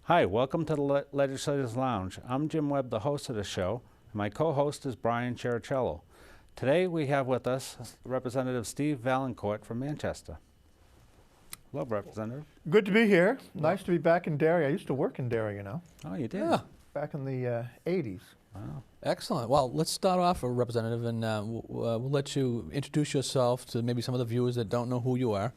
Hi, welcome to the Legislators Lounge. I'm Jim Webb, the host of the show. My co-host is Brian Chiricello. Today we have with us Representative Steve Vaillancourt from Manchester. Hello, Representative. Good to be here. Nice to be back in Derry. I used to work in Derry, you know. Oh, you did? Yeah. Back in the 80s. Wow. Excellent. Well, let's start off, Representative, and we'll let you introduce yourself to maybe some of the viewers that don't know who you are.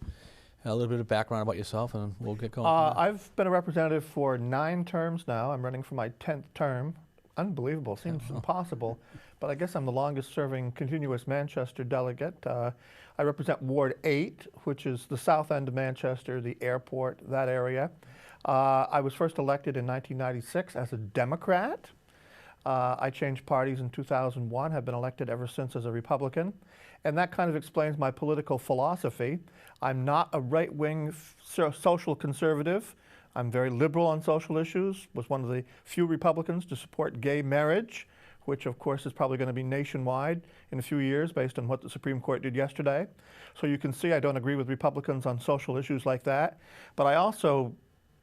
A little bit of background about yourself, and we'll get going. I've been a representative for 9 terms now. I'm running for my 10th term. Unbelievable. Seems impossible. But I guess I'm the longest serving continuous Manchester delegate. I represent Ward 8, which is the south end of Manchester, the airport, that area. I was first elected in 1996 as a Democrat. I changed parties in 2001, have been elected ever since as a Republican. And that kind of explains my political philosophy. I'm not a right-wing social conservative. I'm very liberal on social issues, was one of the few Republicans to support gay marriage, which of course is probably going to be nationwide in a few years based on what the Supreme Court did yesterday. So you can see I don't agree with Republicans on social issues like that. But I also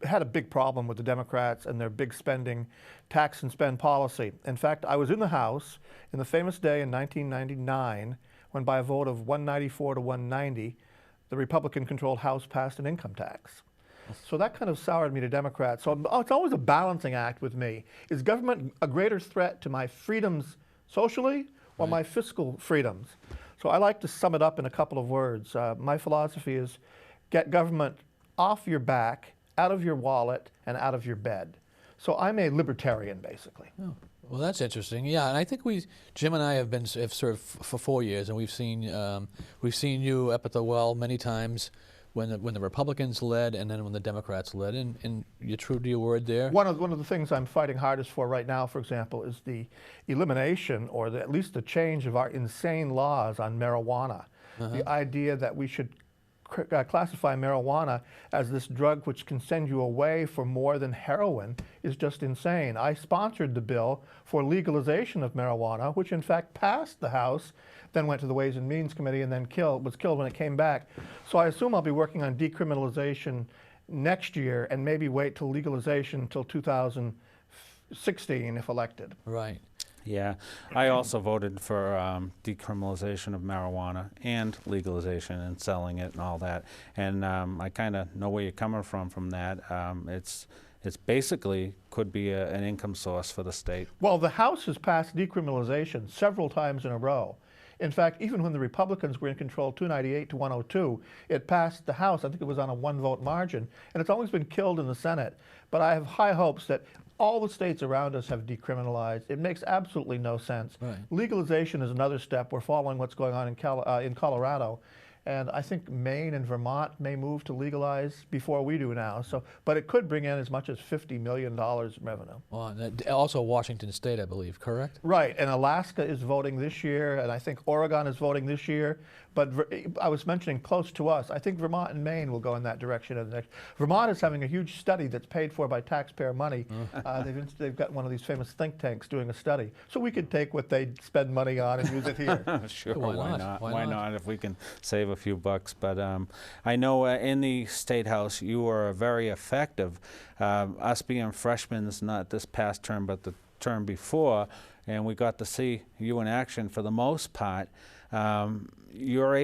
had a big problem with the Democrats and their big spending, tax and spend policy. In fact, I was in the House in the famous day in 1999 when by a vote of 194 to 190, the Republican-controlled House passed an income tax. So that kind of soured me to Democrats. So it's always a balancing act with me. Is government a greater threat to my freedoms socially or my fiscal freedoms? So I like to sum it up in a couple of words. My philosophy is get government off your back, out of your wallet, and out of your bed. So I'm a libertarian, basically. Oh. Well, that's interesting. Yeah, and I think Jim and I have served for 4 years, and we've seen you up at the well many times when the Republicans led, and then when the Democrats led, and you're true to your word there. One of the things I'm fighting hardest for right now, for example, is the elimination or at least the change of our insane laws on marijuana. The idea that we should classify marijuana as this drug which can send you away for more than heroin is just insane. I sponsored the bill for legalization of marijuana, which in fact passed the House, then went to the Ways and Means Committee and then was killed when it came back. So I assume I'll be working on decriminalization next year and maybe wait till legalization until 2016 if elected. Right. Yeah, I also voted for decriminalization of marijuana and legalization and selling it and all that. And I kind of know where you're coming from that. It's basically could be an income source for the state. Well, the House has passed decriminalization several times in a row. In fact, even when the Republicans were in control 298 to 102, it passed the House. I think it was on a 1-vote margin. And it's always been killed in the Senate. But I have high hopes that all the states around us have decriminalized. It makes absolutely no sense. Right. Legalization is another step. We're following what's going on in Colorado. And I think Maine and Vermont may move to legalize before we do now. So, but it could bring in as much as $50 million in revenue. Well, also Washington State, I believe, correct? Right, and Alaska is voting this year, and I think Oregon is voting this year. But I was mentioning close to us. I think Vermont and Maine will go in that direction. Vermont is having a huge study that's paid for by taxpayer money. They've got one of these famous think tanks doing a study. So we could take what they spend money on and use it here. Sure, Why not? Why not if we can save a few bucks? But I know in the State House you were very effective. Us being freshmen, not this past term, but the term before, and we got to see you in action for the most part. You're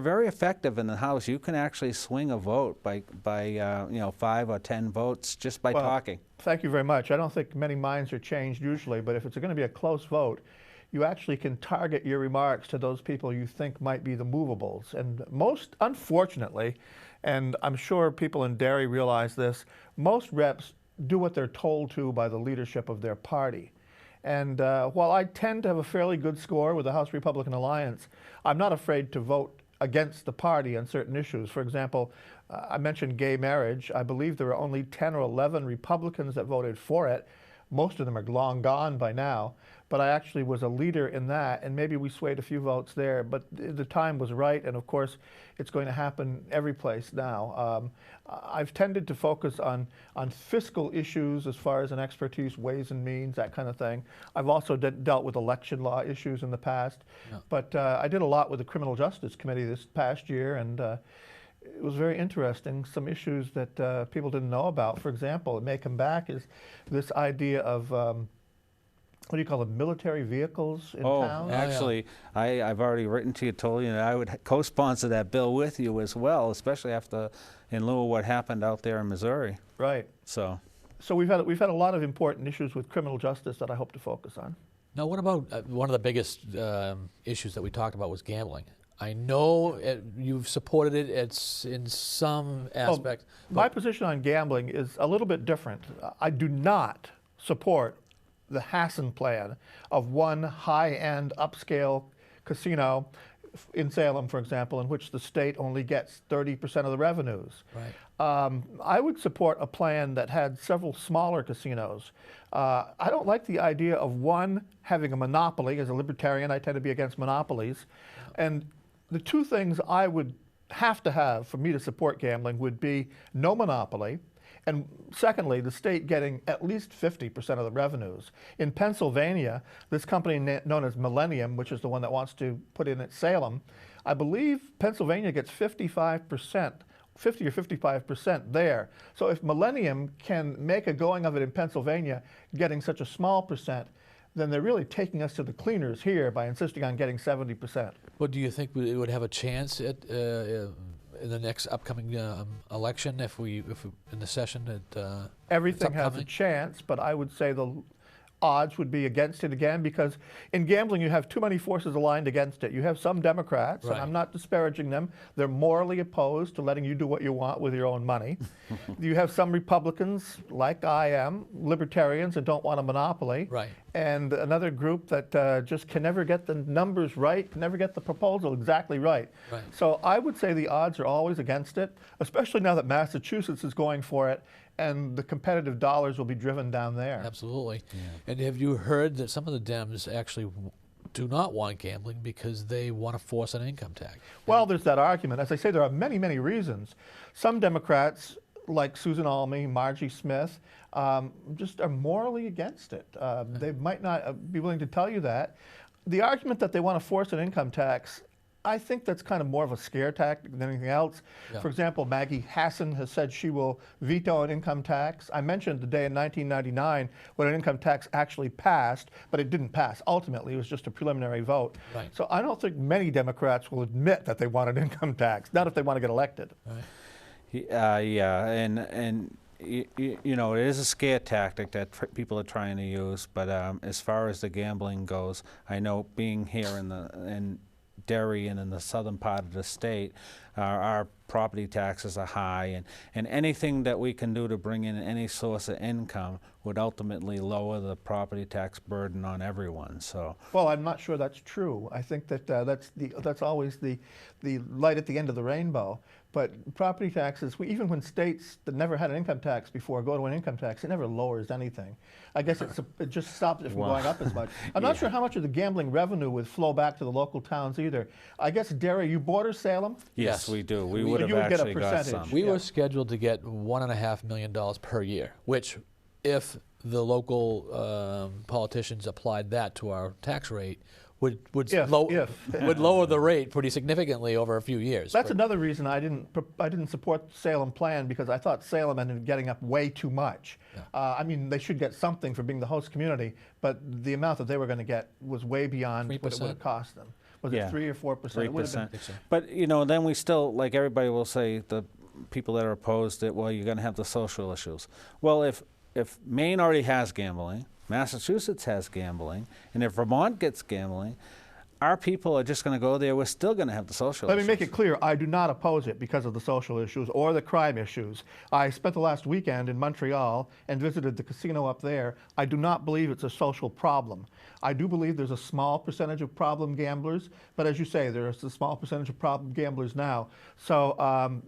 very effective in the House. You can actually swing a vote by 5 or 10 votes just by talking. Thank you very much. I don't think many minds are changed usually, but if it's going to be a close vote, you actually can target your remarks to those people you think might be the movables. And most, unfortunately, and I'm sure people in Derry realize this, most reps do what they're told to by the leadership of their party. And while I tend to have a fairly good score with the House Republican Alliance, I'm not afraid to vote against the party on certain issues. For example, I mentioned gay marriage. I believe there are only 10 or 11 Republicans that voted for it. Most of them are long gone by now, but I actually was a leader in that, and maybe we swayed a few votes there, but the time was right, and of course, it's going to happen every place now. I've tended to focus on fiscal issues as far as an expertise, ways and means, that kind of thing. I've also dealt with election law issues in the past, but I did a lot with the Criminal Justice Committee this past year, and it was very interesting. Some issues that people didn't know about. For example, it may come back is this idea of what do you call them, military vehicles in town? yeah. Actually, I've already written to you, told you that I would co-sponsor that bill with you as well, especially after, in lieu of what happened out there in Missouri. Right. So we've had a lot of important issues with criminal justice that I hope to focus on. Now, what about one of the biggest issues that we talked about was gambling? I know you've supported it in some aspect. My position on gambling is a little bit different. I do not support the Hassan plan of one high-end upscale casino in Salem, for example, in which the state only gets 30% of the revenues. Right. I would support a plan that had several smaller casinos. I don't like the idea of one having a monopoly. As a libertarian, I tend to be against monopolies. And the two things I would have to have for me to support gambling would be no monopoly, and secondly, the state getting at least 50% of the revenues. In Pennsylvania, this company known as Millennium, which is the one that wants to put in at Salem, I believe Pennsylvania gets 55%, 50 or 55% there. So if Millennium can make a going of it in Pennsylvania, getting such a small percent, then they're really taking us to the cleaners here by insisting on getting 70%. Well, do you think it would have a chance in the next upcoming election if in the session that Everything has a chance, but I would say the odds would be against it again, because in gambling you have too many forces aligned against it. You have some Democrats, right, and I'm not disparaging them, they're morally opposed to letting you do what you want with your own money. You have some Republicans, like I am, libertarians and don't want a monopoly. Right. And another group that just can never get the numbers right, can never get the proposal exactly right. Right. So I would say the odds are always against it, especially now that Massachusetts is going for it, and the competitive dollars will be driven down there. Absolutely. Yeah. And have you heard that some of the Dems actually do not want gambling because they want to force an income tax? Well, there's that argument. As I say, there are many, many reasons. Some Democrats, like Susan Almy, Margie Smith, just are morally against it. They might not be willing to tell you that. The argument that they want to force an income tax, I think that's kind of more of a scare tactic than anything else. Yeah. For example, Maggie Hassan has said she will veto an income tax. I mentioned the day in 1999 when an income tax actually passed, but it didn't pass. Ultimately, it was just a preliminary vote. Right. So I don't think many Democrats will admit that they want an income tax, not if they want to get elected. Right. yeah, and you know, it is a scare tactic that people are trying to use. But as far as the gambling goes, I know being here in Derry and in the southern part of the state, our property taxes are high, and anything that we can do to bring in any source of income would ultimately lower the property tax burden on everyone. So, well, I'm not sure that's true. I think that that's always the light at the end of the rainbow. But property taxes, even when states that never had an income tax before go to an income tax, it never lowers anything. I guess it just stops it from going up as much. I'm not sure how much of the gambling revenue would flow back to the local towns either. I guess, Derry, you border Salem? yes, we do. We would have you would get a actually got percentage. some. We were scheduled to get $1.5 million per year, which, if the local politicians applied that to our tax rate, would lower the rate pretty significantly over a few years. That's another reason I didn't support the Salem plan, because I thought Salem ended up getting up way too much. Yeah. I mean, they should get something for being the host community, but the amount that they were going to get was way beyond 3%. what it would have cost them. Was it 3 or 4%? 3%. But you know, then we still, like everybody will say, the people that are opposed, that well, you're going to have the social issues. Well, if Maine already has gambling, Massachusetts has gambling, and if Vermont gets gambling, our people are just going to go there. We're still going to have the social issues. Let me make it clear, I do not oppose it because of the social issues or the crime issues. I spent the last weekend in Montreal and visited the casino up there. I do not believe it's a social problem. I do believe there's a small percentage of problem gamblers, but as you say, there's a small percentage of problem gamblers now. So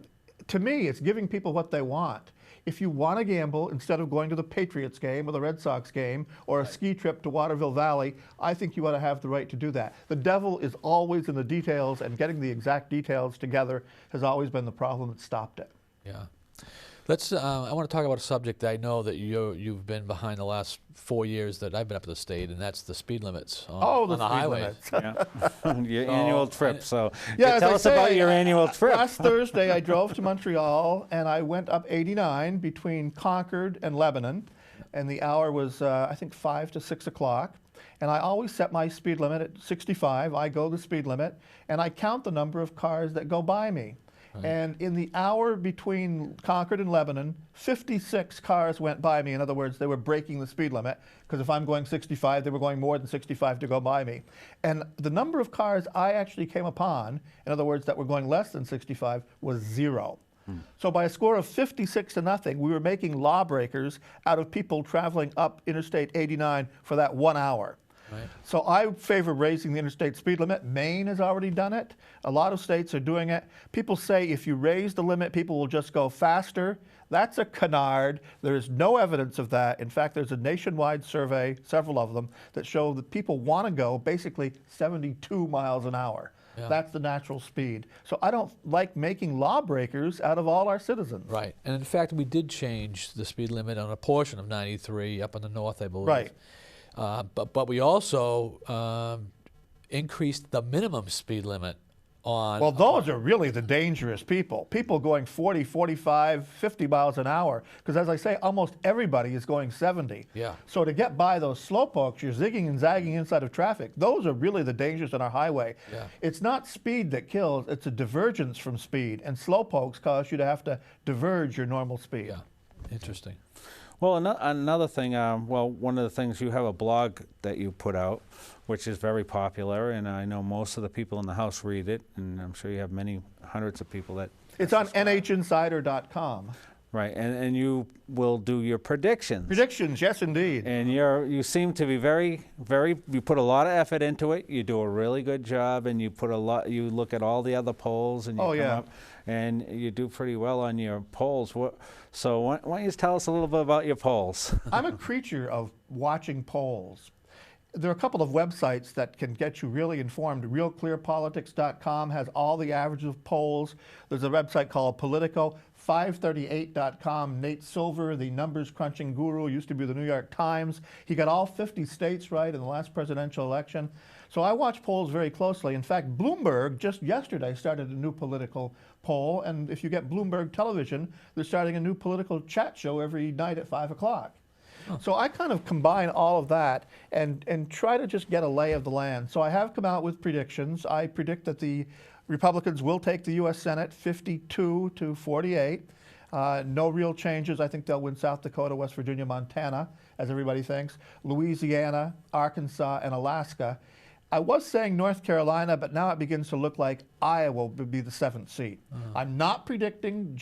to me, it's giving people what they want. If you want to gamble, instead of going to the Patriots game or the Red Sox game or a ski trip to Waterville Valley, I think you ought to have the right to do that. The devil is always in the details, and getting the exact details together has always been the problem that stopped it. Yeah. Let's. I want to talk about a subject that I know that you've been behind the last 4 years that I've been up to the state, and that's the speed limits on the speed highways. limits. Yeah. Your annual trip. So Yeah, tell us about your annual trip. Last Thursday, I drove to Montreal, and I went up 89 between Concord and Lebanon, and the hour was, I think, 5 to 6 o'clock. And I always set my speed limit at 65. I go the speed limit, and I count the number of cars that go by me. Right. And in the hour between Concord and Lebanon, 56 cars went by me. In other words, they were breaking the speed limit, because if I'm going 65, they were going more than 65 to go by me. And the number of cars I actually came upon, in other words, that were going less than 65, was 0. So by a score of 56-0, we were making lawbreakers out of people traveling up Interstate 89 for that 1 hour. Right. So I favor raising the interstate speed limit. Maine has already done it. A lot of states are doing it. People say if you raise the limit, people will just go faster. That's a canard. There is no evidence of that. In fact, there's a nationwide survey, several of them, that show that people want to go basically 72 miles an hour. Yeah. That's the natural speed. So I don't like making lawbreakers out of all our citizens. Right. And in fact, we did change the speed limit on a portion of 93 up in the north, I believe. Right. But we also increased the minimum speed limit on... Well, those are really the dangerous people. People going 40, 45, 50 miles an hour. Because as I say, almost everybody is going 70. Yeah. So to get by those slowpokes, you're zigging and zagging inside of traffic. Those are really the dangers on our highway. Yeah. It's not speed that kills, it's a divergence from speed. And slowpokes cause you to have to diverge your normal speed. Yeah, interesting. Well, another thing, one of the things, you have a blog that you put out, which is very popular, and I know most of the people in the House read it, and I'm sure you have many hundreds of people that... It's on NHinsider.com. Right, and you will do your predictions. Predictions, yes, indeed. And you seem to be you put a lot of effort into it. You do a really good job, and you look at all the other polls, and you come up, and you do pretty well on your polls. So why don't you tell us a little bit about your polls? I'm a creature of watching polls. There are a couple of websites that can get you really informed. RealClearPolitics.com has all the averages of polls. There's a website called Politico. 538.com, Nate Silver, the numbers crunching guru, used to be the New York Times. He got all 50 states right in the last presidential election. So I watch polls very closely. In fact, Bloomberg just yesterday started a new political poll, and if you get Bloomberg television, they're starting a new political chat show every night at 5 o'clock. Oh. So I kind of combine all of that and try to just get a lay of the land. So I have come out with predictions. I predict that the Republicans will take the U.S. Senate 52 to 48. No real changes. I think they'll win South Dakota, West Virginia, Montana, as everybody thinks, Louisiana, Arkansas, and Alaska. I was saying North Carolina, but now it begins to look like Iowa will be the 7th seat. I'm not predicting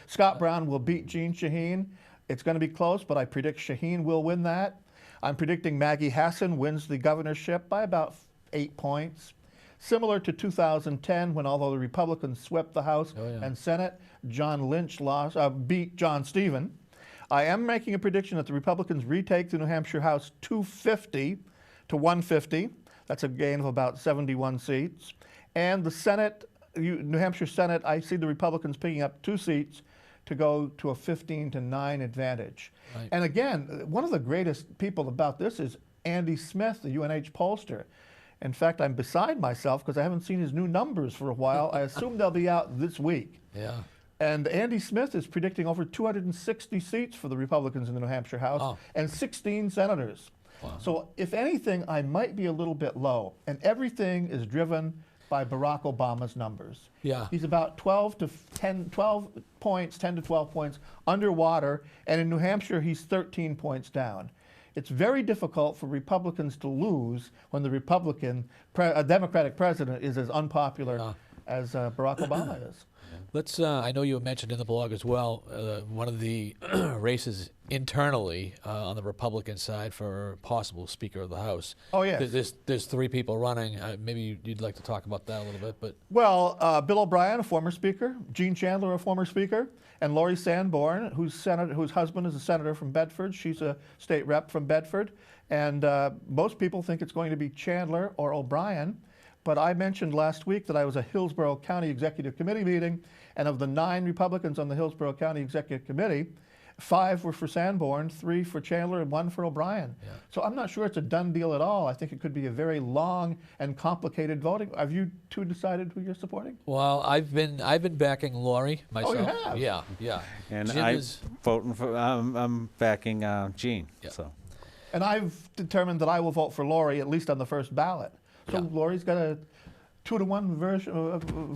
Scott Brown will beat Jeanne Shaheen. It's going to be close, but I predict Shaheen will win that. I'm predicting Maggie Hassan wins the governorship by about 8 points. Similar to 2010, when although the Republicans swept the House and Senate, John Lynch beat John Stephen. I am making a prediction that the Republicans retake the New Hampshire House 250 to 150. That's a gain of about 71 seats. And the Senate, New Hampshire Senate, I see the Republicans picking up 2 seats to go to a 15 to 9 advantage. Right. And again, one of the greatest people about this is Andy Smith, the UNH pollster. In fact, I'm beside myself because I haven't seen his new numbers for a while. I assume they'll be out this week. Yeah. And Andy Smith is predicting over 260 seats for the Republicans in the New Hampshire House and 16 senators. Wow. So if anything, I might be a little bit low. And everything is driven by Barack Obama's numbers. Yeah. He's about 12 to 12 points, 10 to 12 points underwater. And in New Hampshire, he's 13 points down. It's very difficult for Republicans to lose when the Democratic president is as unpopular as Barack Obama is. Let's. I know you mentioned in the blog as well one of the races internally on the Republican side for possible Speaker of the House. Oh yes. There's 3 people running. Maybe you'd like to talk about that a little bit, but. Well, Bill O'Brien, a former Speaker, Gene Chandler, a former Speaker, and Lori Sanborn, whose husband is a senator from Bedford. She's a state rep from Bedford, and most people think it's going to be Chandler or O'Brien. but I mentioned last week that I was at Hillsborough County Executive Committee meeting, and of the 9 Republicans on the Hillsborough County Executive Committee, 5 were for Sanborn, 3 for Chandler, and 1 for O'Brien. Yeah. So I'm not sure it's a done deal at all. I think it could be a very long and complicated voting. Have you two decided who you're supporting? Well, I've been backing Lori myself. Oh, you have? Yeah, yeah. And Jim I'm backing Gene. Yeah. So. And I've determined that I will vote for Lori, at least on the first ballot. So Yeah. Lori's got a 2-to-1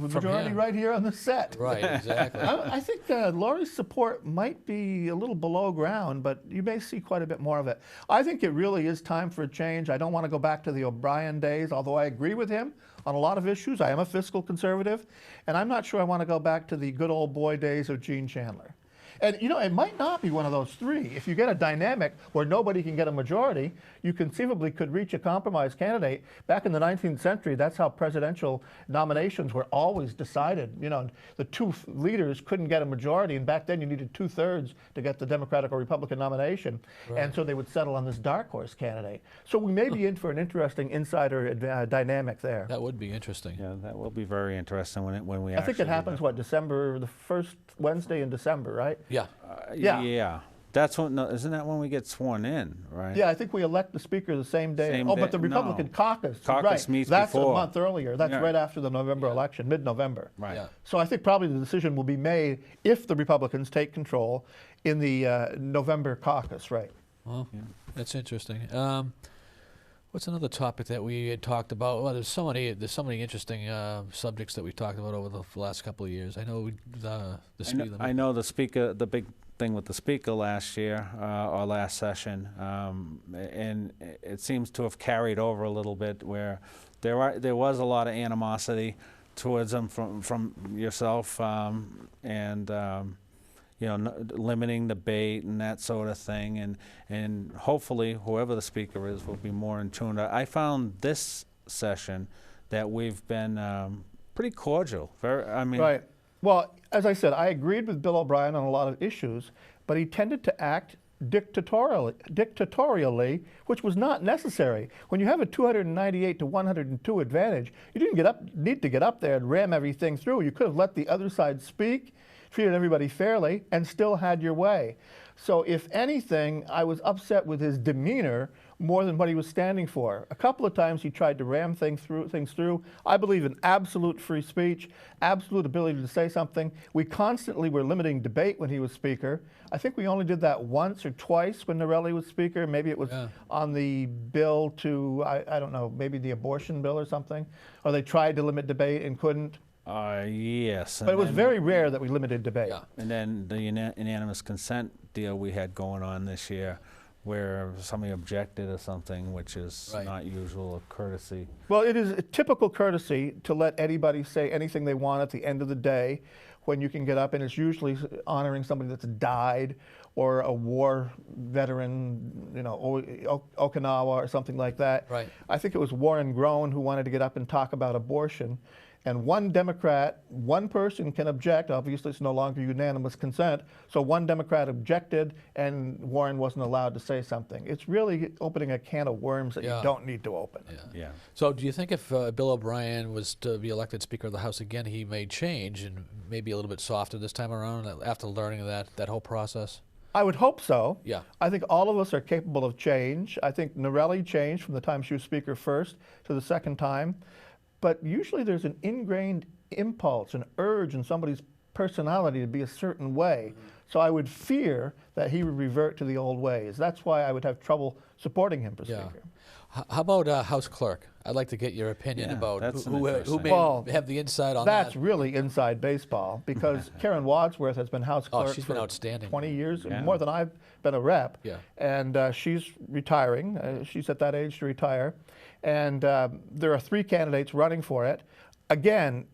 majority him. right here on the set. Right, exactly. I think Lori's support might be a little below ground, but you may see quite a bit more of it. I think it really is time for a change. I don't want to go back to the O'Brien days, although I agree with him on a lot of issues. I am a fiscal conservative, and I'm not sure I want to go back to the good old boy days of Gene Chandler. And you know, it might not be one of those 3. If you get a dynamic where nobody can get a majority, you conceivably could reach a compromise candidate. Back in the 19th century, that's how presidential nominations were always decided. You know, the 2 leaders couldn't get a majority, and back then you needed 2/3 to get the Democratic or Republican nomination. Right. And so they would settle on this dark horse candidate. So we may be in for an interesting insider dynamic there. That would be interesting. Yeah, that will be very interesting when we I think it happens, what, December, the first Wednesday in December, right? Yeah. Yeah. Yeah. That's when, no, isn't that when we get sworn in, right? Yeah, I think we elect the speaker the same day. Same oh, day- but the Republican no. caucus, Caucus right? meets That's before. a month earlier. That's Yeah. right after the November election, mid-November. Right. Yeah. So I think probably the decision will be made if the Republicans take control in the November caucus, right? Well, that's interesting. What's another topic that we had talked about? Well, there's so many interesting subjects that we've talked about over the last couple of years. I know the speed limit. I know the speaker, the big thing with the speaker last year or last session, and it seems to have carried over a little bit where there was a lot of animosity towards him from yourself and you know, limiting debate and that sort of thing, and hopefully whoever the speaker is will be more in tune. I found this session that we've been pretty cordial. Right. Well, as I said, I agreed with Bill O'Brien on a lot of issues, but he tended to act dictatorially, which was not necessary. When you have a 298 to 102 advantage, you didn't need to get up there and ram everything through. You could have let the other side speak, treated everybody fairly, and still had your way. So if anything, I was upset with his demeanor more than what he was standing for. A couple of times he tried to ram things through. I believe in absolute free speech, absolute ability to say something. We constantly were limiting debate when he was speaker. I think we only did that once or twice when Norelli was speaker. Maybe it was on the bill to, I don't know, maybe the abortion bill or something. Or they tried to limit debate and couldn't. Yes. But it was very rare that we limited debate. Yeah. And then the unanimous consent deal we had going on this year, where somebody objected or something, which is not usual or courtesy. Well, it is a typical courtesy to let anybody say anything they want at the end of the day when you can get up, and it's usually honoring somebody that's died or a war veteran, you know, Okinawa or something like that. Right. I think it was Warren Groen who wanted to get up and talk about abortion. And one Democrat, one person can object. Obviously, it's no longer unanimous consent. So one Democrat objected, and Warren wasn't allowed to say something. It's really opening a can of worms that you don't need to open. Yeah. So do you think if Bill O'Brien was to be elected Speaker of the House again, he may change and maybe a little bit softer this time around after learning that whole process? I would hope so. Yeah. I think all of us are capable of change. I think Norelli changed from the time she was Speaker first to the second time. But usually there's an ingrained impulse, an urge in somebody's personality to be a certain way. So I would fear that he would revert to the old ways. That's why I would have trouble supporting him for Speaker. How about House Clerk? I'd like to get your opinion about that's who interesting. may have the insight on that. That's really inside baseball because Karen Wadsworth has been House Clerk she's for been outstanding. 20 years, Yeah. more than I've been a rep. Yeah. And she's retiring. She's at that age to retire. And there are 3 candidates running for it. Again,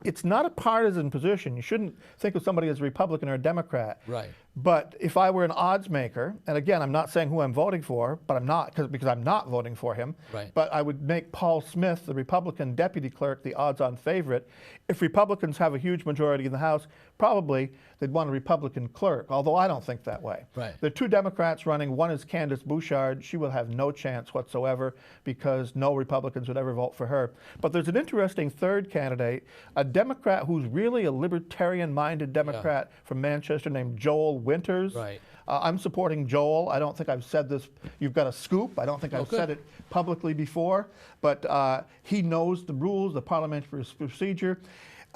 it's not a partisan position. You shouldn't think of somebody as a Republican or a Democrat. Right. But if I were an odds maker, and again, I'm not saying who I'm voting for, but I'm not, because I'm not voting for him. Right. But I would make Paul Smith, the Republican deputy clerk, the odds-on favorite. If Republicans have a huge majority in the House, probably they'd want a Republican clerk, although I don't think that way. Right. There are two Democrats running. One is Candace Bouchard. She will have no chance whatsoever because no Republicans would ever vote for her. But there's an interesting third candidate, a Democrat who's really a libertarian-minded Democrat from Manchester named Joel Winters. Right. I'm supporting Joel. I don't think I've said this. You've got a scoop. I don't think I've said it publicly before, but he knows the rules, the parliamentary procedure.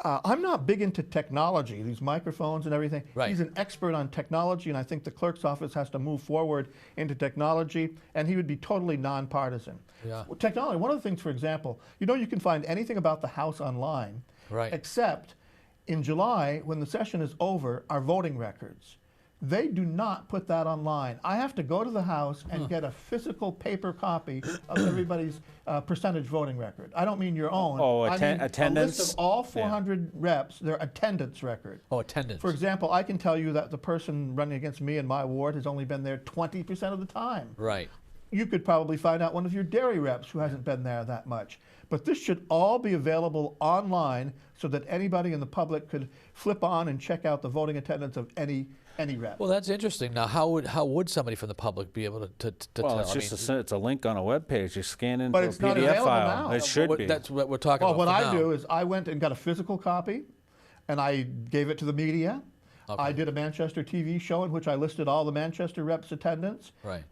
I'm not big into technology, these microphones and everything. Right. He's an expert on technology, and I think the clerk's office has to move forward into technology, and he would be totally nonpartisan. Yeah. Well, technology, one of the things, for example, you can find anything about the House online, Right. except in July, when the session is over, our voting records. They do not put that online. I have to go to the House and get a physical paper copy of everybody's percentage voting record. I don't mean your own. Oh, I mean attendance? a list of all 400 reps, their attendance record. Oh, attendance. For example, I can tell you that the person running against me in my ward has only been there 20% of the time. Right. You could probably find out one of your dairy reps who hasn't been there that much. But this should all be available online so that anybody in the public could flip on and check out the voting attendance of any rep. Well, that's interesting. Now, how would somebody from the public be able to Well, tell? it's just it's a link on a web page. You scan into But a it's not PDF available file. now. It should be. That's what we're talking Well, about. what for I now. do is I went and got a physical copy, and I gave it to the media. Okay. I did a Manchester TV show in which I listed all the Manchester reps' attendance. Right.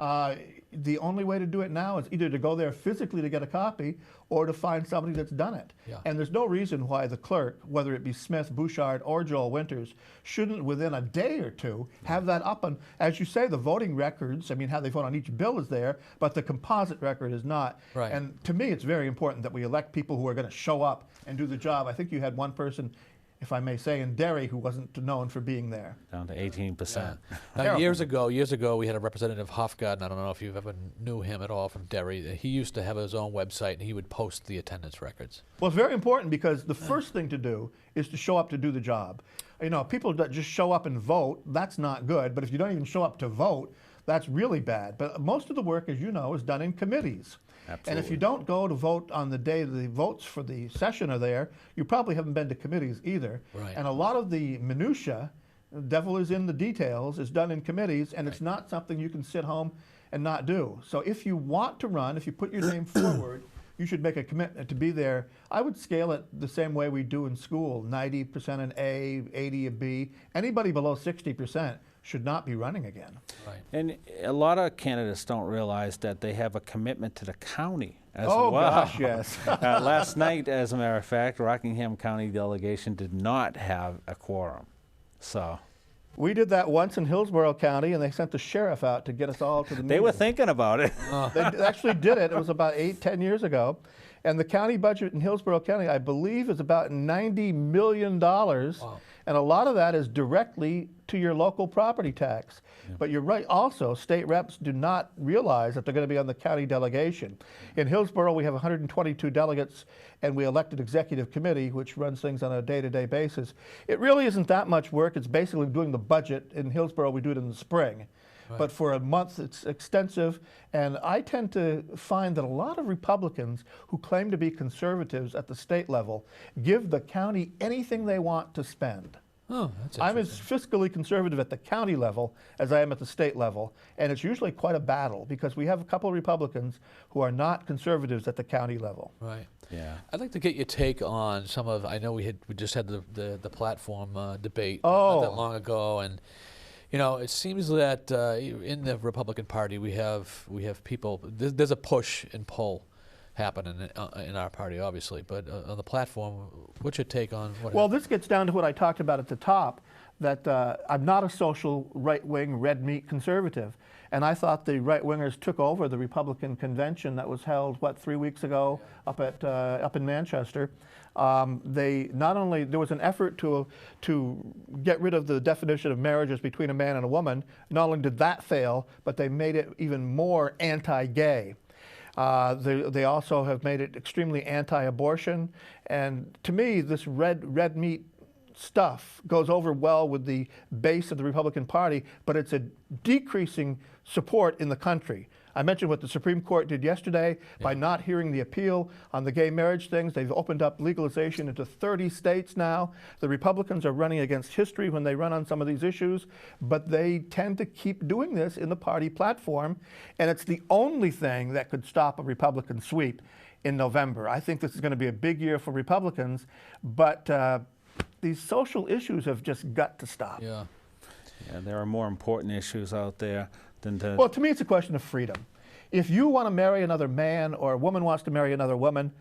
The only way to do it now is either to go there physically to get a copy or to find somebody that's done it. Yeah. And there's no reason why the clerk, whether it be Smith, Bouchard, or Joel Winters, shouldn't within a day or two have that up. And as you say, the voting records, I mean, how they vote on each bill is there, but the composite record is not. Right. And to me, it's very important that we elect people who are going to show up and do the job. I think you had one person, if I may say, in Derry who wasn't known for being there. Down to 18%. Now, Terrible. years ago, we had a representative Hofgaard, and I don't know if you've ever knew him at all from Derry. He used to have his own website, and he would post the attendance records. Well, it's very important because the first thing to do is to show up to do the job. You know, people that just show up and vote, that's not good. But if you don't even show up to vote, that's really bad. But most of the work, as you know, is done in committees. Absolutely. And if you don't go to vote on the day the votes for the session are there, you probably haven't been to committees either. Right. And a lot of the minutia, the devil is in the details, is done in committees, and it's not something you can sit home and not do. So if you want to run, if you put your name forward, you should make a commitment to be there. I would scale it the same way we do in school, 90% an A, 80 a B. Anybody below 60% should not be running again. Right. And a lot of candidates don't realize that they have a commitment to the county as Oh, well. gosh, yes. Last night, as a matter of fact, Rockingham County delegation did not have a quorum. So We did that once in Hillsborough County, and they sent the sheriff out to get us all to the meeting. they were thinking about it. They actually did it. It was about 10 years ago. And the county budget in Hillsborough County, I believe, is about $90 million. Wow. And a lot of that is directly to your local property tax. Yeah. But you're right, also, state reps do not realize that they're going to be on the county delegation. In Hillsborough, we have 122 delegates, and we elect an executive committee, which runs things on a day-to-day basis. It really isn't that much work. It's basically doing the budget. In Hillsborough, we do it in the spring. Right. But for a month, it's extensive, and I tend to find that a lot of Republicans who claim to be conservatives at the state level give the county anything they want to spend. Oh, that's I'm as interesting. fiscally conservative at the county level as I am at the state level, and it's usually quite a battle because we have a couple of Republicans who are not conservatives at the county level. Right. Yeah. I'd like to get your take on some of. I know we just had the platform debate Oh. not that long ago, and you know, it seems that in the Republican Party we have people. There's a push and pull happening in our party, obviously. But on the platform, what's your take on what? Well, this gets down to what I talked about at the top, that I'm not a social right-wing, red meat conservative. And I thought the right-wingers took over the Republican convention that was held, 3 weeks ago up in Manchester. They not only, there was an effort to get rid of the definition of marriage as between a man and a woman. Not only did that fail, but they made it even more anti-gay. They also have made it extremely anti-abortion. And to me, this red meat stuff goes over well with the base of the Republican Party, but it's a decreasing support in the country. I mentioned what the Supreme Court did yesterday by not hearing the appeal on the gay marriage things. They've opened up legalization into 30 states now. The Republicans are running against history when they run on some of these issues, but they tend to keep doing this in the party platform, and it's the only thing that could stop a Republican sweep in November. I think this is going to be a big year for Republicans, but these social issues have just got to stop. Yeah. Yeah, there are more important issues out there than to... Well, to me, it's a question of freedom. If you want to marry another man or a woman wants to marry another woman,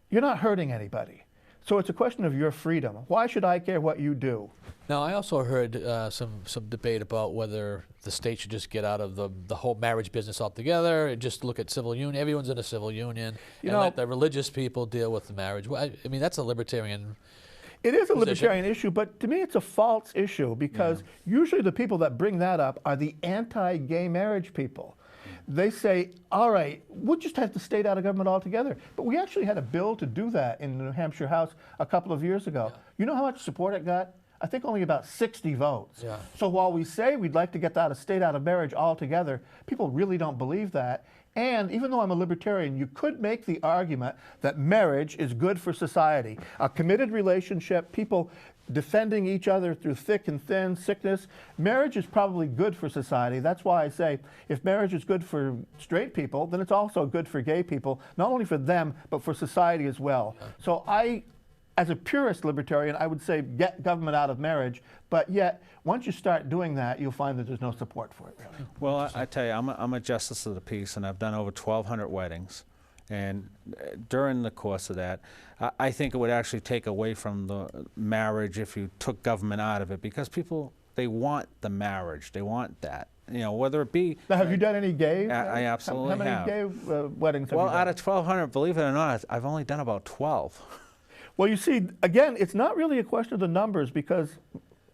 you're not hurting anybody. So it's a question of your freedom. Why should I care what you do? Now, I also heard some debate about whether the state should just get out of the whole marriage business altogether and just look at civil union. Everyone's in a civil union. You and know, let the religious people deal with the marriage. Well, I mean, that's a libertarian it is a position. libertarian issue, but to me it's a false issue because usually the people that bring that up are the anti-gay marriage people. They say, all right, we'll just have the state out of government altogether. But we actually had a bill to do that in the New Hampshire House a couple of years ago. You know how much support it got? I think only about 60 votes. Yeah. So while we say we'd like to get the state out of marriage altogether, people really don't believe that. And even though I'm a libertarian, you could make the argument that marriage is good for society. A committed relationship, people defending each other through thick and thin, sickness. Marriage is probably good for society. That's why I say if marriage is good for straight people, then it's also good for gay people, not only for them, but for society as well. So as a purist libertarian, I would say get government out of marriage, but yet once you start doing that, you'll find that there's no support for it, really. Well, I tell you, I'm a justice of the peace, and I've done over 1,200 weddings. And during the course of that, I think it would actually take away from the marriage if you took government out of it, because people, they want the marriage. They want that. You know, whether it be... Now, have you done any gay? I absolutely have. How many gay weddings have you Well, done? out of 1,200, believe it or not, I've only done about 12. Well, you see, again, it's not really a question of the numbers because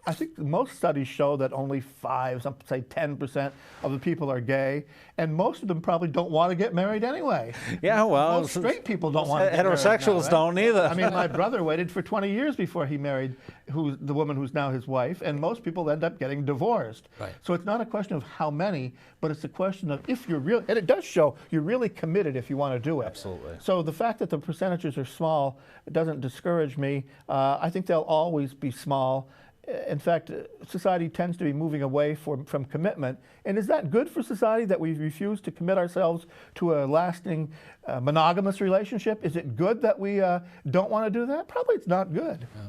I think most studies show that only 5, some say 10% of the people are gay, and most of them probably don't want to get married anyway. Yeah, well... Most straight people don't want to get married heterosexuals now, right? don't either. I mean, my brother waited for 20 years before he married the woman who's now his wife, and most people end up getting divorced. Right. So it's not a question of how many, but it's a question of if you're really, and it does show you're really committed if you want to do it. Absolutely. So the fact that the percentages are small doesn't discourage me. I think they'll always be small. In fact, society tends to be moving away from commitment. And is that good for society that we refuse to commit ourselves to a lasting monogamous relationship? Is it good that we don't want to do that? Probably it's not good. Yeah.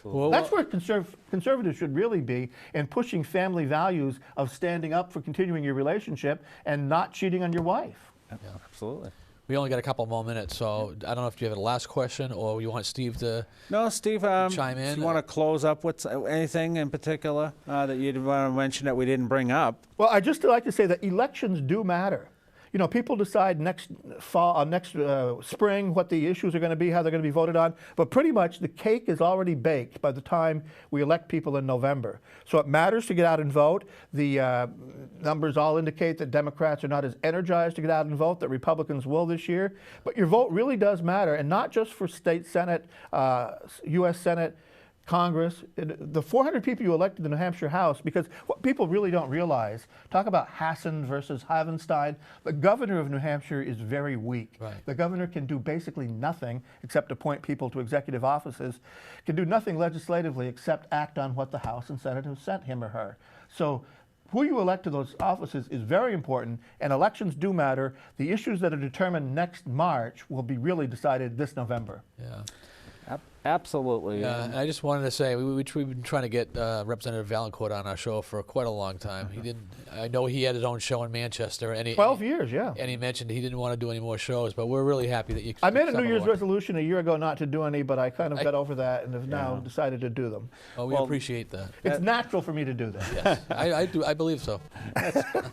Well, That's where conservatives should really be in pushing family values of standing up for continuing your relationship and not cheating on your wife. Yeah, absolutely. we only got a couple more minutes, so I don't know if you have a last question or you want Steve to... No, Steve, chime in. do you want to close up with anything in particular that you'd want to mention that we didn't bring up? Well, I'd just like to say that elections do matter. You know, people decide next fall, next spring what the issues are going to be, how they're going to be voted on, but pretty much the cake is already baked by the time we elect people in November. So it matters to get out and vote. The numbers all indicate that Democrats are not as energized to get out and vote that Republicans will this year, but your vote really does matter, and not just for state Senate, U.S. Senate, Congress, the 400 people you elected in the New Hampshire House, because what people really don't realize, talk about Hassan versus Havenstein, the governor of New Hampshire is very weak. Right. The governor can do basically nothing except appoint people to executive offices, can do nothing legislatively except act on what the House and Senate have sent him or her. So who you elect to those offices is very important, and elections do matter. The issues that are determined next March will be really decided this November. Yeah. Absolutely. Yeah, and I just wanted to say, we've been trying to get Representative Vaillancourt on our show for quite a long time. He didn't. I know he had his own show in Manchester. And 12 years, yeah. And he mentioned he didn't want to do any more shows, but we're really happy that you. I made a New Year's resolution a year ago not to do any, but I kind of got over that and have now decided to do them. Oh, we appreciate that. It's natural for me to do that. Yes, I do. I believe so.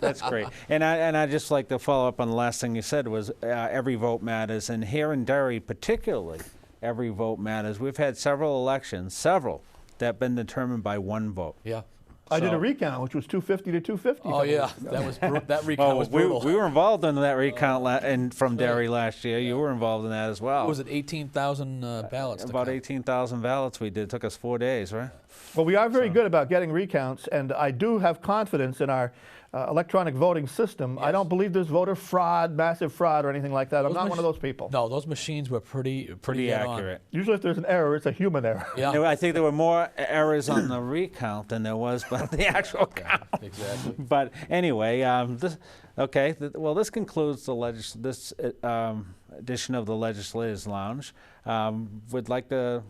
That's great. And I just like to follow up on the last thing you said was every vote matters, and here in Derry particularly, every vote matters. We've had several elections, that have been determined by one vote. Yeah. I did a recount, which was 250 to 250. Oh yeah, that recount was brutal. We were involved in that recount from Derry last year. You were involved in that as well. What was it, 18,000 ballots? About 18,000 ballots we did. It took us 4 days, right? Well, we are very good about getting recounts, and I do have confidence in our electronic voting system, I Yes. don't believe there's voter fraud, massive fraud, or anything like that. I'm Those not one of mach- those people. No, those machines were pretty dead on. accurate. Usually if there's an error, it's a human error. Yeah. I think there were more errors on the recount than there was by the actual count. Exactly. But anyway, well, this concludes this edition of the Legislators Lounge. Would like to.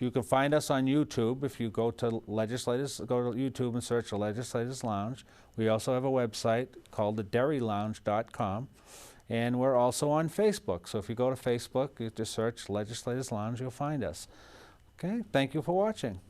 You can find us on YouTube if you go to YouTube and search the Legislators Lounge. We also have a website called thederrylounge.com, and we're also on Facebook. So if you go to Facebook, you just search Legislators Lounge, you'll find us. Okay, thank you for watching.